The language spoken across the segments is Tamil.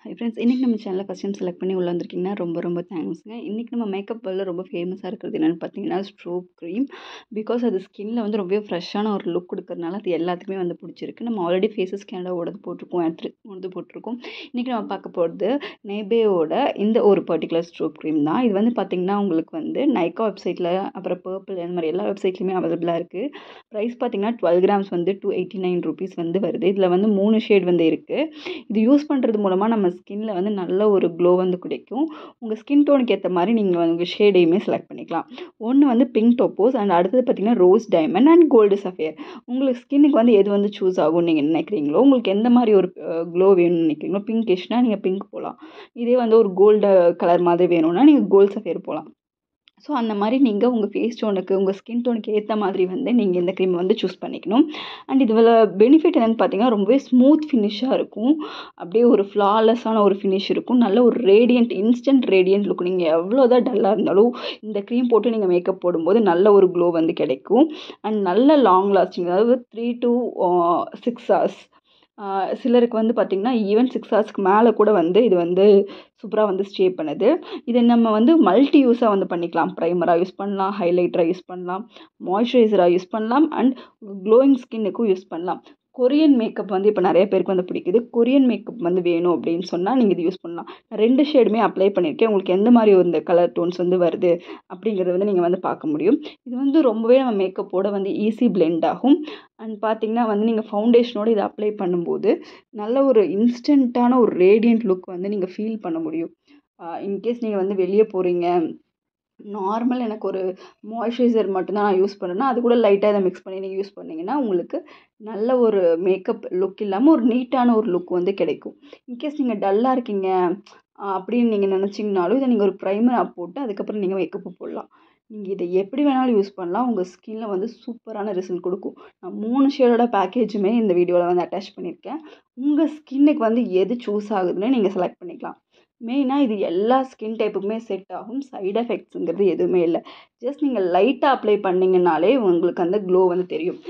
ஹை ஃப்ரெண்ட்ஸ், இன்றைக்கி நம்ம சேனலில் ஃபஸ்ட் டைம் செலக்ட் பண்ணி உள்ள வந்திருக்கீங்கன்னா ரொம்ப ரொம்ப தேங்க்ஸுங்க. இன்றைக்கி நம்ம மேக்கப் வேர்ல்டில் ரொம்ப ஃபேமஸாக இருக்கிறது என்னென்னு பார்த்தீங்கன்னா ஸ்ட்ரோப் க்ரீம். பிகாஸ் அது ஸ்கின்னில் வந்து ரொம்ப ஃப்ரெஷ்ஷான ஒரு லுக் கொடுக்கறதுனால அது எல்லாத்துக்குமே வந்து பிடிச்சிருக்கு. நம்ம ஆல்ரெடி ஃபேஸஸ் கேனடாவோடது போட்டிருக்கோம், வந்து போட்டிருக்கோம். இன்றைக்கி நம்ம பார்க்க போகிறது நெய்பேயோட இந்த ஒரு பர்டிகுலர் ஸ்ட்ரோப் க்ரீம் தான். இது வந்து பார்த்திங்கன்னா உங்களுக்கு வந்து நைக்கா வெப்சைட்டில், அப்புறம் பர்பிள், அந்த மாதிரி எல்லா வெப்சைட்லையுமே அவைலபிளாக இருக்குது. ப்ரைஸ் பார்த்திங்கன்னா 12 கிராம்ஸ் வந்து 289 ருபீஸ் வந்து வருது. இதில் வந்து 3 ஷேட் வந்து இருக்குது. இது யூஸ் பண்ணுறது மூலமாக நம்ம ஸ்கின்னில் வந்து நல்ல ஒரு க்ளோ வந்து கிடைக்கும். உங்கள் ஸ்கின் டோனுக்கு ஏற்ற மாதிரி நீங்கள் உங்கள் ஷேடையுமே செலக்ட் பண்ணிக்கலாம். ஒன்று வந்து பிங்க் டோப்போஸ் அண்ட் அடுத்தது பார்த்திங்கன்னா rose diamond and gold sapphire. உங்களுக்கு ஸ்கின்னுக்கு வந்து எது வந்து சூஸ் ஆகும்னு நீங்கள் நினைக்கிறீங்களோ, உங்களுக்கு எந்த மாதிரி ஒரு க்ளோ வேணும்னு நினைக்கிறீங்களோ, பிங்கிஷ்னால் நீங்கள் பிங்க் போகலாம். இதே வந்து ஒரு கோல்டு கலர் மாதிரி வேணும்னா நீங்கள் கோல்டு சஃபேர் போகலாம். ஸோ அந்த மாதிரி நீங்கள் உங்கள் ஃபேஸ் டோனுக்கு, உங்கள் ஸ்கின் டோனுக்கு ஏற்ற மாதிரி வந்து நீங்கள் இந்த க்ரீம் வந்து சூஸ் பண்ணிக்கணும். அண்ட் இதில் பெனிஃபிட் என்னென்னு பார்த்தீங்கன்னா ரொம்பவே ஸ்மூத் ஃபினிஷாக இருக்கும். அப்படியே ஒரு ஃப்ளாலெஸ்ஸான ஒரு ஃபினிஷ் இருக்கும். நல்ல ஒரு ரேடியன்ட், இன்ஸ்டன்ட் ரேடியன்ட் லுக். நீங்கள் எவ்வளோ தான் டல்லாக இருந்தாலும் இந்த க்ரீம் போட்டு நீங்கள் மேக்கப் போடும்போது நல்ல ஒரு க்ளோ வந்து கிடைக்கும். அண்ட் நல்ல லாங் லாஸ்டிங், அதாவது 3 to 6 hours. சிலருக்கு வந்து பார்த்திங்கன்னா ஈவன் 6 ஹவர்ஸ்க்கு மேலே கூட வந்து இது வந்து சூப்பராக வந்து ஸ்டே பண்ணுது. இதை நம்ம வந்து மல்டி யூஸாக வந்து பண்ணிக்கலாம். ப்ரைமராக யூஸ் பண்ணலாம், ஹைலைட்டராக யூஸ் பண்ணலாம், மாய்ஸ்சரைசராக யூஸ் பண்ணலாம், அண்ட் க்ளோயிங் ஸ்கின்னுக்கும் யூஸ் பண்ணலாம். கொரியன் மேக்கப் வந்து இப்போ நிறைய பேருக்கு வந்து பிடிக்குது. கொரியன் மேக்கப் வந்து வேணும் அப்படின்னு சொன்னால் நீங்கள் இது யூஸ் பண்ணலாம். நான் 2 ஷேடுமே அப்ளை பண்ணியிருக்கேன். உங்களுக்கு எந்த மாதிரி இந்த கலர் டோன்ஸ் வந்து வருது அப்படிங்கிறத வந்து நீங்கள் வந்து பார்க்க முடியும். இது வந்து ரொம்பவே நம்ம மேக்கப்போட வந்து ஈஸி பிளெண்ட் ஆகும். அண்ட் பார்த்திங்கன்னா வந்து நீங்கள் ஃபவுண்டேஷனோடு இதை அப்ளை பண்ணும்போது நல்ல ஒரு இன்ஸ்டண்ட்டான ஒரு ரேடியன்ட் லுக் வந்து நீங்கள் ஃபீல் பண்ண முடியும். இன்கேஸ் நீங்கள் வந்து வெளியே போகிறீங்க, நார்மல் எனக்கு ஒரு மாய்ஸ்சரைசர் மட்டும்தான் நான் யூஸ் பண்ணேன்னா அது கூட லைட்டாக இதை மிக்ஸ் பண்ணி நீங்கள் யூஸ் பண்ணிங்கன்னா உங்களுக்கு நல்ல ஒரு மேக்கப் லுக் இல்லாமல் ஒரு நீட்டான ஒரு லுக் வந்து கிடைக்கும். இன்கேஸ் நீங்கள் டல்லாக இருக்கீங்க அப்படின்னு நீங்கள் நினச்சிங்கனாலும் இதை நீங்கள் ஒரு ப்ரைமராக போட்டு அதுக்கப்புறம் நீங்கள் மேக்கப்பு போடலாம். நீங்கள் இதை எப்படி வேணாலும் யூஸ் பண்ணலாம். உங்கள் ஸ்கின்னில் வந்து சூப்பரான ரிசல்ட் கொடுக்கும். நான் 3 ஷேடோட பேக்கேஜுமே இந்த வீடியோவில் வந்து அட்டாச் பண்ணியிருக்கேன். உங்கள் ஸ்கின்னுக்கு வந்து எது சூஸ் ஆகுதுன்னு நீங்கள் செலக்ட் பண்ணிக்கலாம். மெயினாக இது எல்லா ஸ்கின் டைப்புக்குமே செட் ஆகும். சைடு எஃபெக்ட்ஸுங்கிறது எதுவுமே இல்லை. ஜஸ்ட் நீங்கள் லைட்டாக அப்ளை பண்ணிங்கனாலே உங்களுக்கு அந்த க்ளோ வந்து தெரியும்.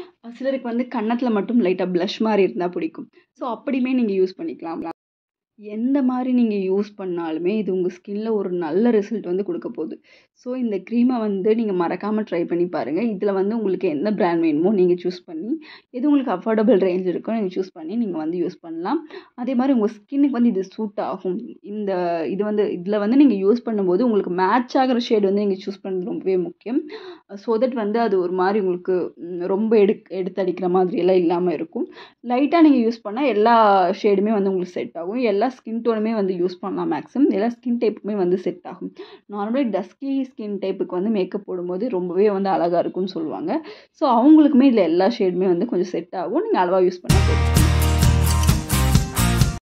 சிலருக்கு வந்து கன்னத்தில் மட்டும் லைட்டாக ப்ளஷ் மாதிரி இருந்தால் பிடிக்கும். ஸோ அப்படியுமே நீங்கள் யூஸ் பண்ணிக்கலாம். எந்த மாதிரி நீங்கள் யூஸ் பண்ணாலுமே இது உங்கள் ஸ்கின்னில் ஒரு நல்ல ரிசல்ட் வந்து கொடுக்க போகுது. ஸோ இந்த க்ரீமை வந்து நீங்கள் மறக்காமல் ட்ரை பண்ணி பாருங்கள். இதில் வந்து உங்களுக்கு எந்த பிராண்ட் வேணுமோ நீங்கள் சூஸ் பண்ணி, எது உங்களுக்கு அஃபோர்டபுள் ரேஞ்ச் இருக்கோ நீங்கள் சூஸ் பண்ணி நீங்கள் வந்து யூஸ் பண்ணலாம். அதே மாதிரி உங்கள் ஸ்கின்னுக்கு வந்து இது சூட் ஆகும். இது வந்து இதில் வந்து நீங்கள் யூஸ் பண்ணும்போது உங்களுக்கு மேட்ச் ஆகிற ஷேடு வந்து நீங்கள் சூஸ் பண்ணுறது ரொம்பவே முக்கியம். ஸோ தட் வந்து அது ஒரு மாதிரி உங்களுக்கு ரொம்ப எடுத்தடிக்கிற மாதிரியெல்லாம் இல்லாமல் இருக்கும். லைட்டாக நீங்கள் யூஸ் பண்ணால் எல்லா ஷேடுமே வந்து உங்களுக்கு செட் ஆகும். எல்லா ஸ்கின் டோனுமே வந்து யூஸ் பண்ணலாம். மேக்ஸிமம் எல்லா ஸ்கின் டைப்புக்குமே வந்து செட் ஆகும். நார்மலி டஸ்கி ஸ்கின் டைப்புக்கு வந்து மேக்கப் போடும்போது ரொம்பவே வந்து அழகாக இருக்கும்னு சொல்லுவாங்க. ஸோ அவங்களுக்குமே இதில் எல்லா ஷேடுமே வந்து கொஞ்சம் செட் ஆகும். நீங்கள் அளவாக யூஸ் பண்ணால் போதும்.